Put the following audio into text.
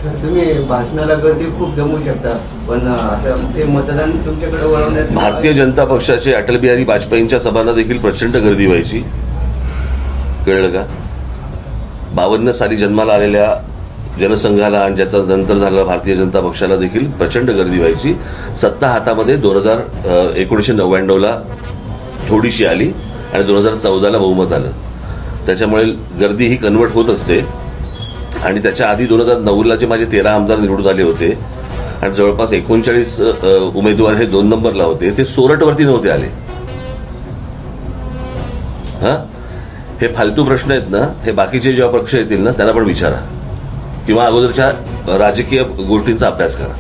तुम्ही भाषणाला गर्दी खूप जमू शकता, पण आता ते मतदान तुमच्याकडे वळवण्यात भारतीय जनता पक्षाचे अटल बिहारी वाजपेयींच्या सभांना देखील प्रचंड गर्दी व्हायची, कळलं का? 52 साली जन्माला आलेल्या जनसंघाला आणि ज्याचा नंतर झालेला भारतीय जनता पक्षाला देखील प्रचंड गर्दी व्हायची. सत्ता हातामध्ये 1999ला थोडीशी आली आणि 2014ला बहुमत आलं. त्याच्यामुळे गर्दी ही कन्वर्ट होत असते. आणि त्याच्या आधी 2009ला जे माझे 13 आमदार निवडून आले होते आणि जवळपास 39 उमेदवार हे 2 नंबरला होते, ते सोरठवरती नव्हते आले. हे फालतू प्रश्न आहेत ना, हे बाकीचे जेव्हा पक्ष येतील ना त्यांना पण विचारा, किंवा अगोदरच्या राजकीय गोष्टींचा अभ्यास करा.